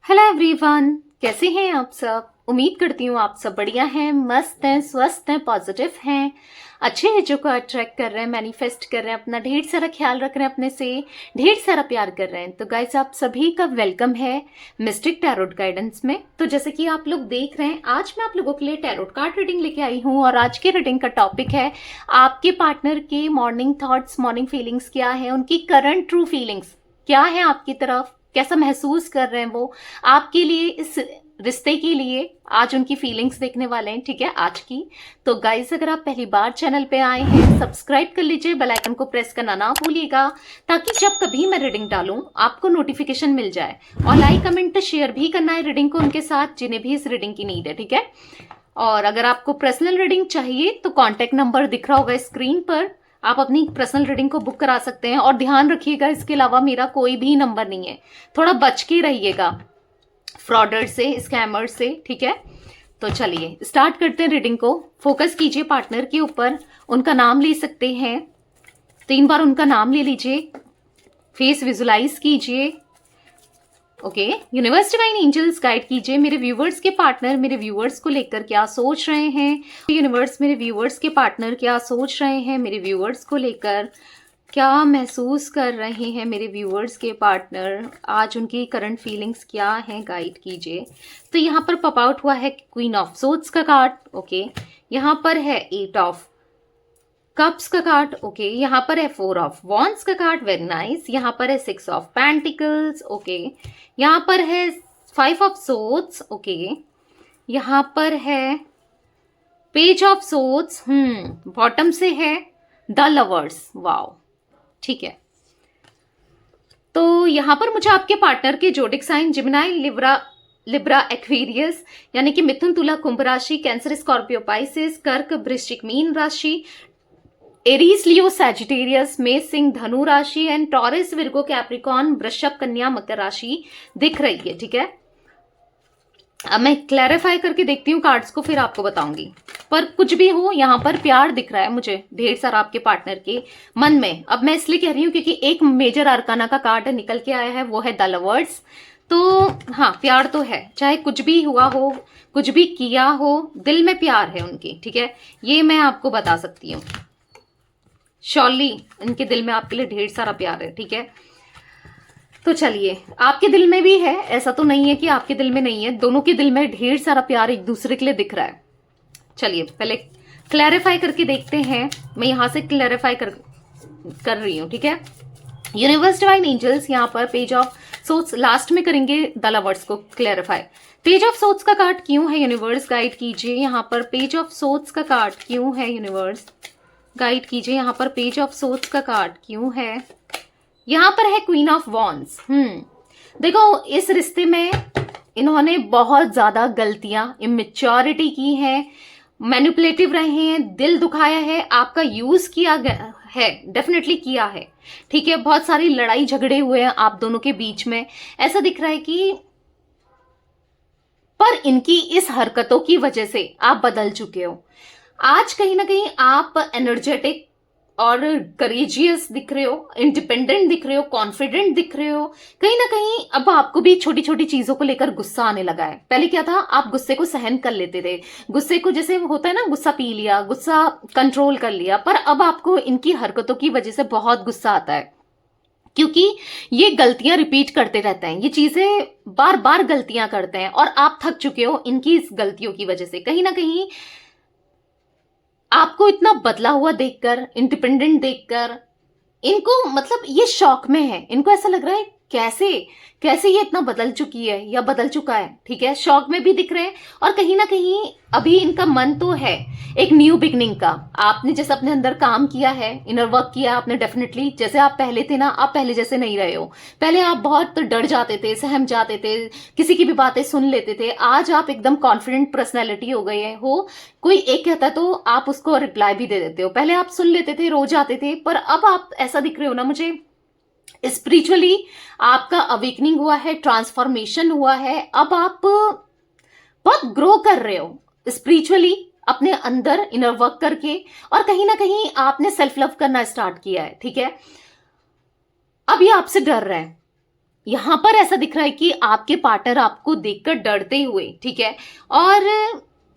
Hello everyone, कैसे हैं आप सब। उम्मीद करती हूँ आप सब बढ़िया हैं, मस्त हैं, स्वस्थ हैं, पॉजिटिव हैं, अच्छे एजो को अट्रैक्ट कर रहे हैं, मैनिफेस्ट कर रहे हैं, अपना ढेर सारा ख्याल रख रहे हैं, अपने से ढेर सारा प्यार कर रहे हैं। तो गाइस, आप सभी का वेलकम है मिस्टिक टैरोट गाइडेंस में। तो जैसे कि आप लोग देख रहे हैं, आज मैं आप लोगों के लिए टैरोट कार्ड रीडिंग लेके आई हूँ और आज के रीडिंग का टॉपिक है आपके पार्टनर के मॉर्निंग थॉट्स, मॉर्निंग फीलिंग्स क्या है, उनकी करंट ट्रू फीलिंग्स क्या है आपकी तरफ, कैसा महसूस कर रहे हैं वो आपके लिए, इस रिश्ते के लिए। आज उनकी फीलिंग्स देखने वाले हैं, ठीक है, आज की। तो गाइस, अगर आप पहली बार चैनल पे आए हैं, सब्सक्राइब कर लीजिए, बेल आइकन को प्रेस करना ना भूलिएगा, ताकि जब कभी मैं रीडिंग डालूं आपको नोटिफिकेशन मिल जाए। और लाइक, कमेंट, शेयर भी करना है रीडिंग को उनके साथ जिन्हें भी इस रीडिंग की नीड है, ठीक है। और अगर आपको पर्सनल रीडिंग चाहिए तो कॉन्टेक्ट नंबर दिख रहा होगा स्क्रीन पर, आप अपनी पर्सनल रीडिंग को बुक करा सकते हैं। और ध्यान रखिएगा, इसके अलावा मेरा कोई भी नंबर नहीं है, थोड़ा बच के रहिएगा फ्रॉडर से, स्कैमर से, ठीक है। तो चलिए स्टार्ट करते हैं रीडिंग को। फोकस कीजिए पार्टनर के ऊपर, उनका नाम ले सकते हैं, 3 बार उनका नाम ले लीजिए, फेस विजुलाइज कीजिए। Okay, universe divine angels guide कीजिए मेरे व्यूवर्स के पार्टनर मेरे व्यूवर्स को लेकर क्या सोच रहे हैं। यूनिवर्स मेरे व्यूवर्स के पार्टनर क्या सोच रहे हैं, मेरे व्यूवर्स को लेकर क्या महसूस कर रहे हैं मेरे व्यूवर्स के पार्टनर, आज उनकी करंट फीलिंग्स क्या हैं, गाइड कीजिए। तो यहाँ पर पॉप आउट हुआ है क्वीन ऑफ सोर्ड्स का कार्ड, ओके। यहाँ पर है 8 ऑफ कप्स का कार्ड, ओके। यहाँ पर है 4 ऑफ वॉन्ड्स का कार्ड, वेरी नाइस। यहाँ पर है 6 ऑफ पेंटिकल्स, ओके। यहाँ पर है 5 ऑफ सोर्ड्स, ओके। यहाँ पर है पेज ऑफ सोर्ड्स, बॉटम से है द लवर्स, वाओ, ठीक है। तो यहाँ पर मुझे आपके पार्टनर के जोडिक साइन जिमिनाई, लिब्रा एक्वेरियस यानी कि मिथुन, तुला, कुंभ राशि, कैंसर, स्कॉर्पियो, पाइसेस, कर्क, वृश्चिक, मीन राशि, एरीज, लियो, सैजिटेरियस, मेष, सिंह, धनु राशि एंड टॉरस, विर्गो, कैप्रिकॉन, वृषभ, कन्या, मकर राशि दिख रही है, ठीक है। अब मैं क्लैरिफाई करके देखती हूँ कार्ड्स को, फिर आपको बताऊंगी। पर कुछ भी हो, यहाँ पर प्यार दिख रहा है मुझे ढेर सारा आपके पार्टनर के मन में। अब मैं इसलिए कह रही हूँ क्योंकि एक मेजर अरकाना का कार्ड निकल के आया है, वो है द लवर्स। तो हाँ, प्यार तो है, चाहे कुछ भी हुआ हो, कुछ भी किया हो, दिल में प्यार है उनकी, ठीक है। ये मैं आपको बता सकती हूँ, श्योरली उनके दिल में आपके लिए ढेर सारा प्यार है, ठीक है। तो चलिए, आपके दिल में भी है, ऐसा तो नहीं है कि आपके दिल में नहीं है, दोनों के दिल में ढेर सारा प्यार एक दूसरे के लिए दिख रहा है। चलिए पहले क्लैरिफाई करके देखते हैं, मैं यहां से क्लैरिफाई कर रही हूं, ठीक है। यूनिवर्स डिवाइन एंजल्स, यहाँ पर पेज ऑफ सोर्ड्स लास्ट में करेंगे द लवर्स को क्लैरिफाई। पेज ऑफ सोर्ड्स का कार्ड क्यों है, यूनिवर्स गाइड कीजिए। यहाँ पर पेज ऑफ सोर्ड्स का कार्ड क्यों है, यूनिवर्स गाइड कीजिए। यहाँ पर पेज ऑफ सोर्ड्स का कार्ड क्यों है। यहाँ पर है क्वीन ऑफ वॉन्ड्स। देखो, इस रिश्ते में इन्होंने बहुत ज्यादा गलतियां, इमेच्योरिटी की है, मैनिपुलेटिव रहे हैं, दिल दुखाया है, आपका यूज किया गया है, डेफिनेटली किया है, ठीक है। बहुत सारी लड़ाई झगड़े हुए हैं आप दोनों के बीच में, ऐसा दिख रहा है कि पर इनकी इस हरकतों की वजह से आप बदल चुके हो। आज कहीं ना कहीं आप एनर्जेटिक और करेजियस दिख रहे हो, इंडिपेंडेंट दिख रहे हो, कॉन्फिडेंट दिख रहे हो। कहीं ना कहीं अब आपको भी छोटी छोटी चीजों को लेकर गुस्सा आने लगा है। पहले क्या था, आप गुस्से को सहन कर लेते थे, गुस्से को जैसे होता है ना, गुस्सा पी लिया, गुस्सा कंट्रोल कर लिया। पर अब आपको इनकी हरकतों की वजह से बहुत गुस्सा आता है, क्योंकि ये गलतियां रिपीट करते रहते हैं, ये चीजें बार बार गलतियां करते हैं और आप थक चुके हो इनकी इस गलतियों की वजह से। कहीं ना कहीं आपको इतना बदला हुआ देखकर, इंडिपेंडेंट देखकर, इनको मतलब ये शॉक में है, इनको ऐसा लग रहा है कैसे कैसे ये इतना बदल चुकी है या बदल चुका है, ठीक है। शॉक में भी दिख रहे हैं और कहीं ना कहीं अभी इनका मन तो है एक न्यू बिगनिंग का। आपने जैसे अपने अंदर काम किया है, इनर वर्क किया आपने, डेफिनेटली जैसे आप पहले थे ना, आप पहले जैसे नहीं रहे हो। पहले आप बहुत डर जाते थे, सहम जाते थे, किसी की भी बातें सुन लेते थे। आज आप एकदम कॉन्फिडेंट पर्सनैलिटी हो गए हो, कोई एक कहता है तो आप उसको रिप्लाई भी दे देते हो। पहले आप सुन लेते थे, रो जाते थे, पर अब आप ऐसा दिख रहे हो ना मुझे, स्पिरिचुअली आपका अवेकनिंग हुआ है, ट्रांसफॉर्मेशन हुआ है। अब आप बहुत ग्रो कर रहे हो स्पिरिचुअली, अपने अंदर इनर वर्क करके, और कहीं ना कहीं आपने सेल्फ लव करना स्टार्ट किया है, ठीक है। अब ये आपसे डर रहे हैं, यहां पर ऐसा दिख रहा है कि आपके पार्टनर आपको देखकर डरते हुए, ठीक है, और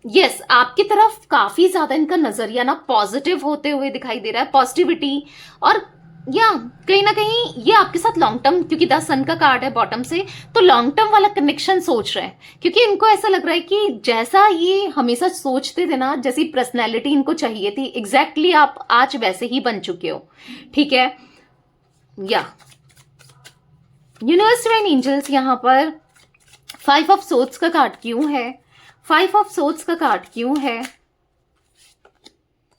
यस आपकी तरफ काफी ज्यादा इनका नजरिया ना पॉजिटिव होते हुए दिखाई दे रहा है, पॉजिटिविटी। और या कहीं ना कहीं ये आपके साथ लॉन्ग टर्म, क्योंकि 10 सन का कार्ड है बॉटम से, तो लॉन्ग टर्म वाला कनेक्शन सोच रहे हैं, क्योंकि इनको ऐसा लग रहा है कि जैसा ये हमेशा सोचते थे ना, जैसी पर्सनैलिटी इनको चाहिए थी, एग्जैक्टली आप आज वैसे ही बन चुके हो, ठीक है। या यूनिवर्स डिवाइन एंजल्स यहाँ पर 5 ऑफ सोर्ड्स का कार्ड क्यों है? 5 ऑफ सोर्ड्स का कार्ड क्यों है?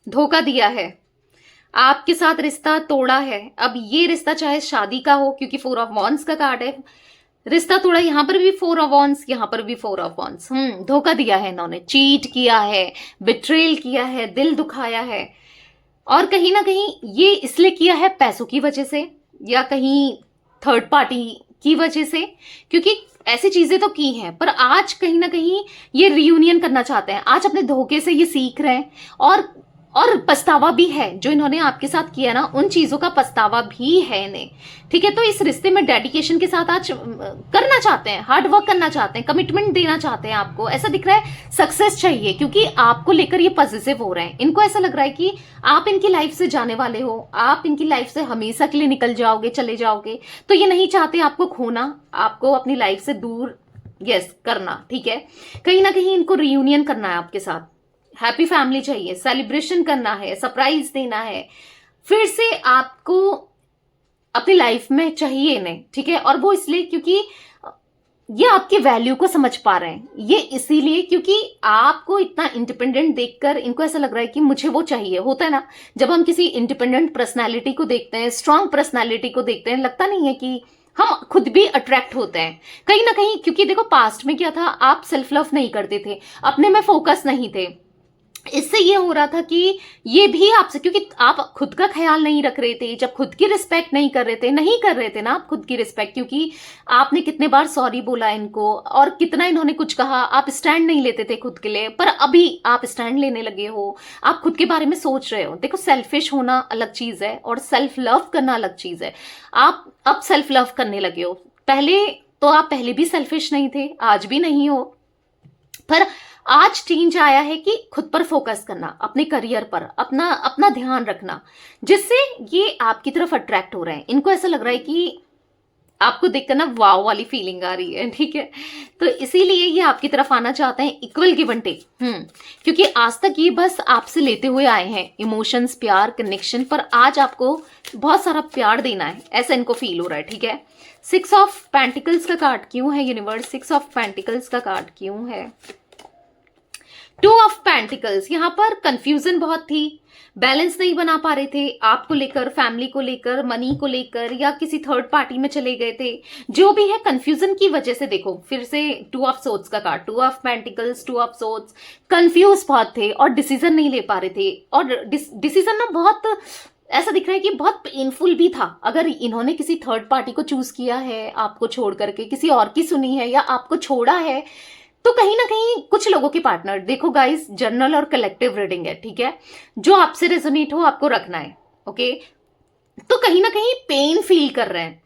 धोखा दिया है, आपके साथ रिश्ता तोड़ा है। अब ये रिश्ता चाहे शादी का हो, क्योंकि 4 ऑफ वॉन्ड्स का कार्ड है, रिश्ता तोड़ा, यहां पर भी 4 ऑफ वॉन्ड्स, यहां पर भी 4 ऑफ वॉन्ड्स। धोखा दिया है इन्होंने, चीट किया है, बिट्रेल किया है, दिल दुखाया है। और कहीं ना कहीं ये इसलिए किया है पैसों की वजह से, या कहीं थर्ड पार्टी की वजह से, क्योंकि ऐसी चीजें तो की हैं, पर आज कहीं ना कहीं ये रियूनियन करना चाहते हैं। आज अपने धोखे से ये सीख रहे हैं, और पछतावा भी है जो इन्होंने आपके साथ किया ना, उन चीजों का पछतावा भी है इन्हें, ठीक है। तो इस रिश्ते में डेडिकेशन के साथ आज करना चाहते हैं, हार्ड वर्क करना चाहते हैं, कमिटमेंट देना चाहते हैं। आपको ऐसा दिख रहा है सक्सेस चाहिए, क्योंकि आपको लेकर ये पॉजिटिव हो रहे हैं। इनको ऐसा लग रहा है कि आप इनकी लाइफ से जाने वाले हो, आप इनकी लाइफ से हमेशा के लिए निकल जाओगे, चले जाओगे। तो ये नहीं चाहते आपको खोना, आपको अपनी लाइफ से दूर करना, ठीक है। कहीं ना कहीं इनको रियूनियन करना है आपके साथ, हैप्पी फैमिली चाहिए, सेलिब्रेशन करना है, सरप्राइज देना है, फिर से आपको अपनी लाइफ में चाहिए इन्हें, ठीक है। और वो इसलिए क्योंकि ये आपकी वैल्यू को समझ पा रहे हैं, ये इसीलिए क्योंकि आपको इतना इंडिपेंडेंट देखकर इनको ऐसा लग रहा है कि मुझे वो चाहिए। होता है ना, जब हम किसी इंडिपेंडेंट पर्सनालिटी को देखते हैं, स्ट्रांग पर्सनालिटी को देखते हैं, लगता नहीं है कि हम खुद भी अट्रैक्ट होते हैं कहीं ना कहीं। क्योंकि देखो पास्ट में क्या था, आप सेल्फ लव नहीं करते थे, अपने में फोकस नहीं थे, इससे ये हो रहा था कि ये भी आपसे, क्योंकि आप खुद का ख्याल नहीं रख रहे थे, जब खुद की रिस्पेक्ट नहीं कर रहे थे ना आप खुद की रिस्पेक्ट, क्योंकि आपने कितने बार सॉरी बोला इनको, और कितना इन्होंने कुछ कहा, आप स्टैंड नहीं लेते थे खुद के लिए, पर अभी आप स्टैंड लेने लगे हो, आप खुद के बारे में सोच रहे हो। देखो सेल्फिश होना अलग चीज है और सेल्फ लव करना अलग चीज है। आप अब सेल्फ लव करने लगे हो, पहले तो आप पहले भी सेल्फिश नहीं थे, आज भी नहीं हो, पर आज चेंज आया है कि खुद पर फोकस करना, अपने करियर पर अपना अपना ध्यान रखना, जिससे ये आपकी तरफ अट्रैक्ट हो रहे हैं। इनको ऐसा लग रहा है कि आपको देखकर ना वाव वाली फीलिंग आ रही है, ठीक है। तो इसीलिए ये आपकी तरफ आना चाहते हैं, इक्वल गिव एंड टेक। क्योंकि आज तक ये बस आपसे लेते हुए आए हैं इमोशंस, प्यार, कनेक्शन, पर आज आपको बहुत सारा प्यार देना है, ऐसा इनको फील हो रहा है, ठीक है। 6 ऑफ पेंटिकल्स का कार्ड क्यों है यूनिवर्स? 6 ऑफ पेंटिकल्स का कार्ड क्यों है? 2 ऑफ पेंटिकल्स, यहां पर कंफ्यूजन बहुत थी, बैलेंस नहीं बना पा रहे थे, आपको लेकर, फैमिली को लेकर, मनी को लेकर, या किसी थर्ड पार्टी में चले गए थे, जो भी है कंफ्यूजन की वजह से। देखो फिर से 2 ऑफ सोर्ड्स का card, 2 of pentacles, 2 of swords, confuse बहुत थे और डिसीजन नहीं ले पा रहे थे, और डिसीजन ना बहुत ऐसा दिख रहा है कि बहुत पेनफुल भी था। अगर इन्होंने किसी थर्ड पार्टी को चूज किया है, आपको छोड़ करके किसी और की सुनी है, या आपको छोड़ा है, तो कहीं ना कहीं कुछ लोगों के पार्टनर, देखो गाइस जनरल और कलेक्टिव रीडिंग है, ठीक है, जो आपसे रेजोनेट हो आपको रखना है, ओके। तो कहीं ना कहीं पेन फील कर रहे हैं,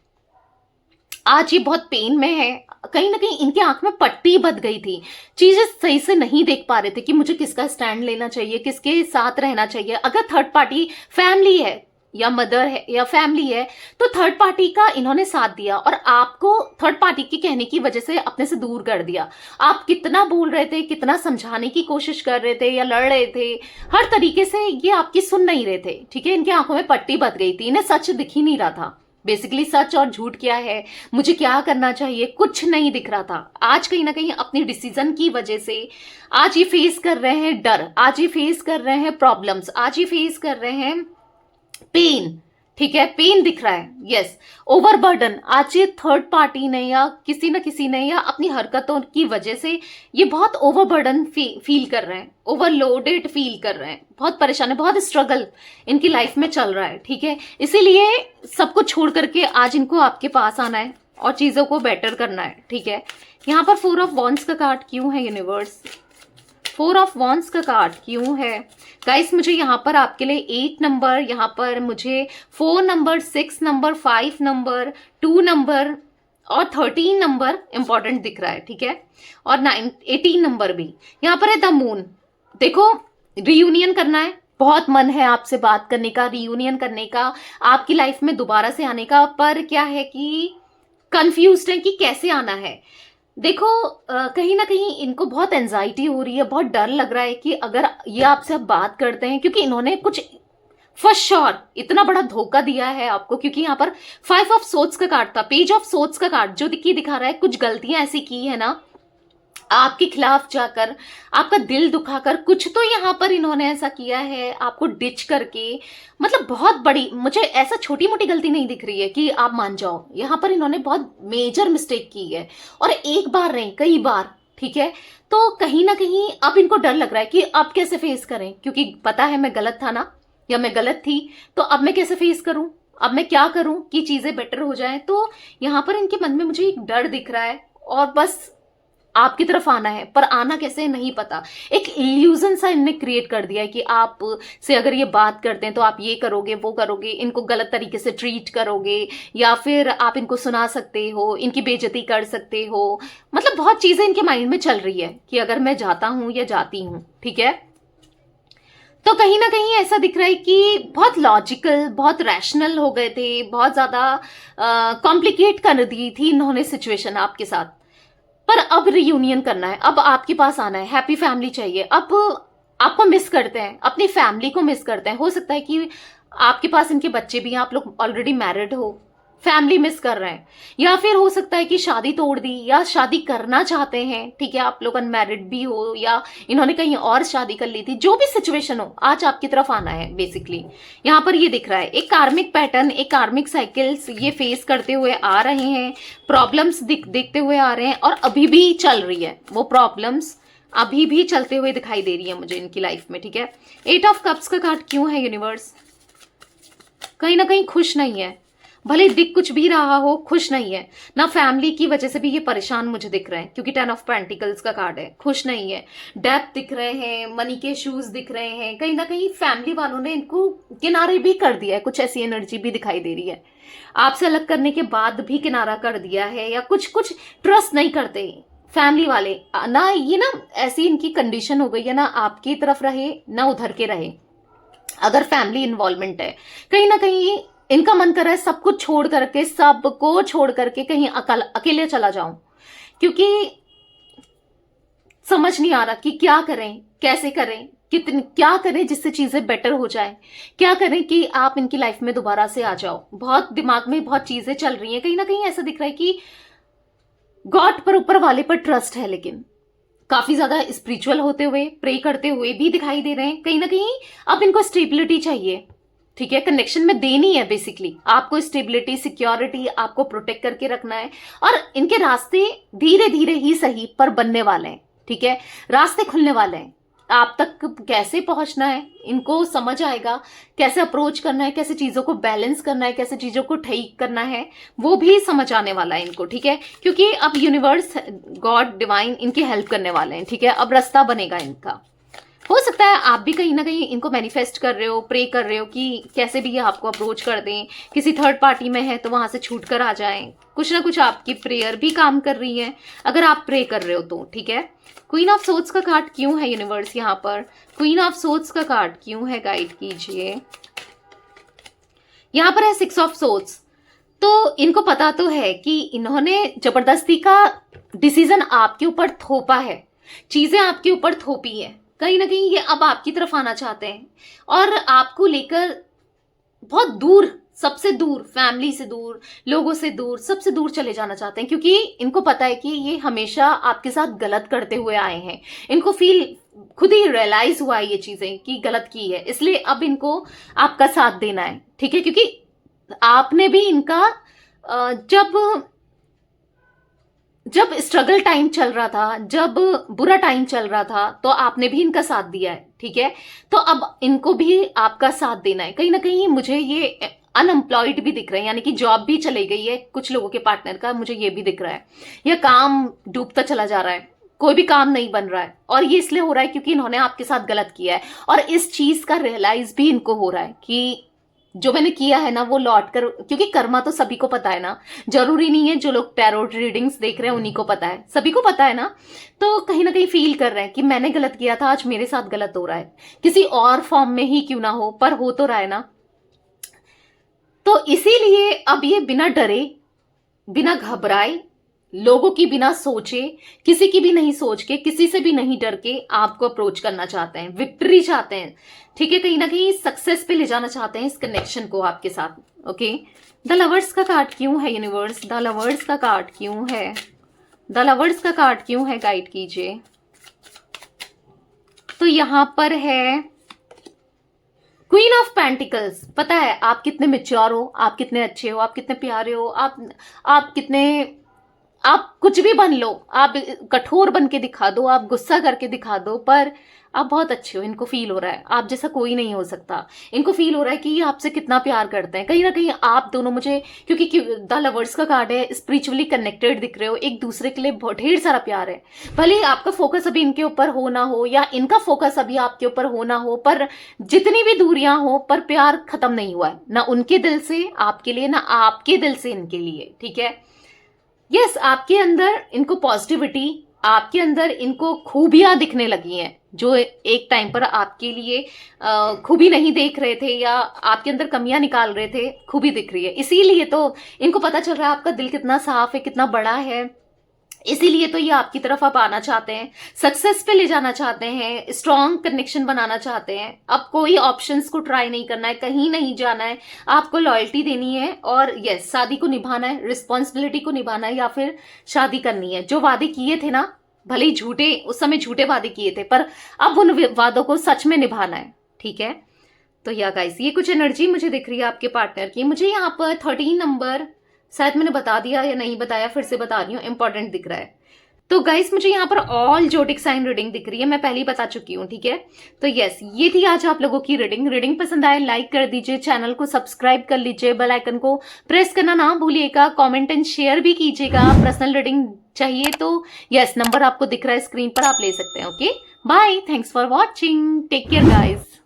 आज ये बहुत पेन में है, कहीं ना कहीं इनकी आंख में पट्टी बंध गई थी, चीजें सही से नहीं देख पा रहे थे कि मुझे किसका स्टैंड लेना चाहिए, किसके साथ रहना चाहिए। अगर थर्ड पार्टी फैमिली है या मदर है या फैमिली है, तो थर्ड पार्टी का इन्होंने साथ दिया, और आपको थर्ड पार्टी के कहने की वजह से अपने से दूर कर दिया। आप कितना बोल रहे थे, कितना समझाने की कोशिश कर रहे थे या लड़ रहे थे, हर तरीके से ये आपकी सुन नहीं रहे थे, ठीक है। इनकी आंखों में पट्टी बंध गई थी, इन्हें सच दिख ही नहीं रहा था। बेसिकली सच और झूठ क्या है, मुझे क्या करना चाहिए, कुछ नहीं दिख रहा था। आज कहीं ना कहीं अपनी डिसीजन की वजह से आज ये फेस कर रहे हैं डर, आज ये फेस कर रहे हैं प्रॉब्लम्स, आज ये फेस कर रहे हैं पेन, ठीक है, पेन दिख रहा है, यस, ओवरबर्डन। आज ये थर्ड पार्टी ने या किसी न किसी ने या अपनी हरकतों की वजह से ये बहुत ओवरबर्डन फील कर रहे हैं, ओवरलोडेड फील कर रहे हैं, बहुत परेशान है, बहुत स्ट्रगल इनकी लाइफ में चल रहा है, ठीक है। इसीलिए सबको छोड़ करके आज इनको आपके पास आना है और चीजों को बेटर करना है, ठीक है। यहाँ पर 4 ऑफ वॉन्ड्स का कार्ड क्यों है यूनिवर्स? 4 ऑफ वॉन्ड्स का कार्ड क्यों है गाइस? मुझे यहाँ पर आपके लिए 8 नंबर, यहाँ पर मुझे 4 नंबर, 6 नंबर, 5 नंबर, 2 नंबर, और 13 नंबर इंपॉर्टेंट दिख रहा है, ठीक है, और 18 नंबर भी। यहाँ पर है द मून। देखो, रियूनियन करना है, बहुत मन है आपसे बात करने का, रियूनियन करने का, आपकी लाइफ में दोबारा से आने का, पर क्या है कि कंफ्यूज्ड है कि कैसे आना है। देखो, कहीं ना कहीं इनको बहुत एंजाइटी हो रही है, बहुत डर लग रहा है कि अगर ये आपसे अब बात करते हैं, क्योंकि इन्होंने कुछ फर्स्ट श्योर इतना बड़ा धोखा दिया है आपको, क्योंकि यहाँ पर 5 ऑफ सोर्ड्स का कार्ड था, पेज ऑफ सोर्ड्स का कार्ड, जो दिखा रहा है कुछ गलतियां ऐसी की है ना आपके खिलाफ जाकर, आपका दिल दुखाकर, कुछ तो यहाँ पर इन्होंने ऐसा किया है आपको डिच करके। मतलब बहुत बड़ी, मुझे ऐसा छोटी मोटी गलती नहीं दिख रही है कि आप मान जाओ, यहाँ पर इन्होंने बहुत मेजर मिस्टेक की है, और एक बार नहीं कई बार, ठीक है। तो कहीं ना कहीं अब इनको डर लग रहा है कि अब कैसे फेस करें, क्योंकि पता है मैं गलत था ना, या मैं गलत थी, तो अब मैं कैसे फेस करूं, अब मैं क्या करूं कि चीजें बेटर हो जाएं। तो यहाँ पर इनके मन में मुझे एक डर दिख रहा है, और बस आपकी तरफ आना है, पर आना कैसे नहीं पता। एक इल्यूजन सा इनने क्रिएट कर दिया है कि आप से अगर ये बात करते हैं तो आप ये करोगे वो करोगे, इनको गलत तरीके से ट्रीट करोगे, या फिर आप इनको सुना सकते हो, इनकी बेइज्जती कर सकते हो। मतलब बहुत चीजें इनके माइंड में चल रही है कि अगर मैं जाता हूं या जाती हूं, ठीक है। तो कहीं ना कहीं ऐसा दिख रहा है कि बहुत लॉजिकल, बहुत रैशनल हो गए थे, बहुत ज्यादा कॉम्प्लिकेट कर दी थी इन्होंने सिचुएशन आपके साथ, पर अब रियूनियन करना है, अब आपके पास आना है, हैप्पी फैमिली चाहिए। अब आपको मिस करते हैं, अपनी फैमिली को मिस करते हैं। हो सकता है कि आपके पास इनके बच्चे भी हैं, आप लोग ऑलरेडी मैरिड हो, फैमिली मिस कर रहे हैं, या फिर हो सकता है कि शादी तोड़ दी या शादी करना चाहते हैं, ठीक है, आप लोग अनमैरिड भी हो या इन्होंने कहीं और शादी कर ली थी, जो भी सिचुएशन हो, आज आपकी तरफ आना है बेसिकली। यहाँ पर ये दिख रहा है एक कार्मिक पैटर्न, एक कार्मिक साइकिल्स ये फेस करते हुए आ रहे हैं, प्रॉब्लम्स देखते हुए आ रहे हैं, और अभी भी चल रही है वो प्रॉब्लम्स, अभी भी चलते हुए दिखाई दे रही है मुझे इनकी लाइफ में, ठीक है। 8 ऑफ कप्स का कार्ड क्यों है यूनिवर्स? कहीं ना कहीं खुश नहीं है, भले दिख कुछ भी रहा हो, खुश नहीं है ना, फैमिली की वजह से भी ये परेशान मुझे दिख रहे हैं, क्योंकि 10 ऑफ पेंटिकल्स का कार्ड है, खुश नहीं है, डेप्थ दिख रहे हैं, मनी के इश्यूज दिख रहे हैं, कहीं ना कहीं फैमिली वालों ने इनको किनारे भी कर दिया है, कुछ ऐसी एनर्जी भी दिखाई दे रही है, आपसे अलग करने के बाद भी किनारा कर दिया है, या कुछ कुछ ट्रस्ट नहीं करते फैमिली वाले ना, ये ना ऐसी इनकी कंडीशन हो गई है ना, आपकी तरफ रहे ना उधर के रहे, अगर फैमिली इन्वॉल्वमेंट है, कहीं ना कहीं इनका मन कर रहा है सब कुछ छोड़ करके, सबको छोड़ करके कहीं अकेले चला जाऊं, क्योंकि समझ नहीं आ रहा कि क्या करें, कैसे करें, क्या करें जिससे चीजें बेटर हो जाए, क्या करें कि आप इनकी लाइफ में दोबारा से आ जाओ। बहुत दिमाग में बहुत चीजें चल रही हैं, कहीं ना कहीं ऐसा दिख रहा है कि गॉड पर, ऊपर वाले पर ट्रस्ट है, लेकिन काफी ज्यादा स्पिरिचुअल होते हुए, प्रे करते हुए भी दिखाई दे रहे हैं। कहीं ना कहीं अब इनको स्टेबिलिटी चाहिए, ठीक है, कनेक्शन में देनी है बेसिकली आपको स्टेबिलिटी, सिक्योरिटी आपको प्रोटेक्ट करके रखना है, और इनके रास्ते धीरे धीरे ही सही पर बनने वाले हैं, ठीक है, रास्ते खुलने वाले हैं। आप तक कैसे पहुंचना है इनको समझ आएगा, कैसे अप्रोच करना है, कैसे चीजों को बैलेंस करना है, कैसे चीजों को ठीक करना है, वो भी समझ आने वाला है इनको, ठीक है, क्योंकि अब यूनिवर्स, गॉड, डिवाइन इनकी हेल्प करने वाले हैं, ठीक है, अब रास्ता बनेगा इनका। हो सकता है आप भी कहीं ना कहीं इनको मैनिफेस्ट कर रहे हो, प्रे कर रहे हो कि कैसे भी ये आपको अप्रोच कर दें, किसी थर्ड पार्टी में है तो वहां से छूट कर आ जाएं, कुछ ना कुछ आपकी प्रेयर भी काम कर रही है अगर आप प्रे कर रहे हो तो, ठीक है। क्वीन ऑफ सोर्ड्स का कार्ड क्यों है यूनिवर्स? यहाँ पर क्वीन ऑफ सोर्ड्स का कार्ड क्यों है, गाइड कीजिए। यहाँ पर है 6 ऑफ सोर्ड्स। तो इनको पता तो है कि इन्होंने जबरदस्ती का डिसीजन आपके ऊपर थोपा है, चीजें आपके ऊपर थोपी है, कहीं ना कहीं ये अब आपकी तरफ आना चाहते हैं, और आपको लेकर बहुत दूर, सबसे दूर, फैमिली से दूर, लोगों से दूर, सबसे दूर चले जाना चाहते हैं, क्योंकि इनको पता है कि ये हमेशा आपके साथ गलत करते हुए आए हैं, इनको फील खुद ही रियलाइज हुआ है ये चीजें कि गलत की है, इसलिए अब इनको आपका साथ देना है, ठीक है, क्योंकि आपने भी इनका जब स्ट्रगल टाइम चल रहा था, जब बुरा टाइम चल रहा था, तो आपने भी इनका साथ दिया है, ठीक है, तो अब इनको भी आपका साथ देना है। कहीं ना कहीं मुझे ये अनएम्प्लॉयड भी दिख रहे हैं, यानी कि जॉब भी चली गई है कुछ लोगों के पार्टनर का, मुझे ये भी दिख रहा है, यह काम डूबता चला जा रहा है, कोई भी काम नहीं बन रहा है, और ये इसलिए हो रहा है क्योंकि इन्होंने आपके साथ गलत किया है, और इस चीज का रियलाइज भी इनको हो रहा है कि जो मैंने किया है ना वो लौट कर, क्योंकि कर्मा तो सभी को पता है ना, जरूरी नहीं है जो लोग टैरो रीडिंग्स देख रहे हैं उन्हीं को पता है, सभी को पता है ना। तो कहीं ना कहीं फील कर रहे हैं कि मैंने गलत किया था, आज मेरे साथ गलत हो रहा है, किसी और फॉर्म में ही क्यों ना हो, पर हो तो रहा है ना। तो इसीलिए अब ये बिना डरे, बिना घबराए, लोगों की बिना सोचे, किसी की भी नहीं सोच के, किसी से भी नहीं डर के आपको अप्रोच करना चाहते हैं, विक्ट्री चाहते हैं, ठीक है, कहीं ना कहीं सक्सेस पे ले जाना चाहते हैं इस कनेक्शन को आपके साथ। ओके, द लवर्स का कार्ड क्यों है यूनिवर्स? द लवर्स का कार्ड क्यों है? द लवर्स का कार्ड क्यों है? गाइड कीजिए। तो यहां पर है क्वीन ऑफ पेंटिकल्स। पता है आप कितने मेच्योर हो, आप कितने अच्छे हो, आप कितने प्यारे हो, आप कितने, आप कुछ भी बन लो, आप कठोर बन के दिखा दो, आप गुस्सा करके दिखा दो, पर आप बहुत अच्छे हो। इनको फील हो रहा है आप जैसा कोई नहीं हो सकता। इनको फील हो रहा है कि ये आपसे कितना प्यार करते हैं। कहीं ना कहीं आप दोनों मुझे, क्योंकि द लवर्स का कार्ड है, स्पिरिचुअली कनेक्टेड दिख रहे हो, एक दूसरे के लिए बहुत ढेर सारा प्यार है। भले ही आपका फोकस अभी इनके ऊपर हो ना हो, या इनका फोकस अभी आपके ऊपर हो ना हो, पर जितनी भी दूरियां हो, पर प्यार खत्म नहीं हुआ है, ना उनके दिल से आपके लिए, ना आपके दिल से इनके लिए, ठीक है। यस, आपके अंदर इनको पॉजिटिविटी, आपके अंदर इनको खूबियां दिखने लगी हैं, जो एक टाइम पर आपके लिए खूबी नहीं देख रहे थे, या आपके अंदर कमियां निकाल रहे थे, खूबी दिख रही है। इसीलिए तो इनको पता चल रहा है आपका दिल कितना साफ है, कितना बड़ा है। इसीलिए तो ये आपकी तरफ अब आना चाहते हैं, सक्सेस पे ले जाना चाहते हैं, स्ट्रॉन्ग कनेक्शन बनाना चाहते हैं। अब कोई ऑप्शंस को ट्राई नहीं करना है, कहीं नहीं जाना है, आपको लॉयल्टी देनी है, और यस, शादी को निभाना है, रिस्पॉन्सिबिलिटी को निभाना है, या फिर शादी करनी है। जो वादे किए थे ना, भले ही झूठे, उस समय झूठे वादे किए थे, पर अब उन वादों को सच में निभाना है, ठीक है। तो या गाइस, ये कुछ एनर्जी मुझे दिख रही है आपके पार्टनर की। मुझे यहाँ पर 13 नंबर, शायद मैंने बता दिया या नहीं बताया, फिर से बता रही हूँ, इंपॉर्टेंट दिख रहा है। तो गाइस मुझे यहाँ पर ऑल जोडिक साइन रीडिंग दिख रही है, मैं पहले ही बता चुकी हूँ, ठीक है। तो यस, ये थी आज आप लोगों की रीडिंग पसंद आए लाइक कर दीजिए, चैनल को सब्सक्राइब कर लीजिए, बेल आइकन को प्रेस करना ना भूलिएगा, कमेंट एंड शेयर भी कीजिएगा। पर्सनल रीडिंग चाहिए तो यस, नंबर आपको दिख रहा है स्क्रीन पर, आप ले सकते हैं। Okay, bye, thanks for watching, take care guys.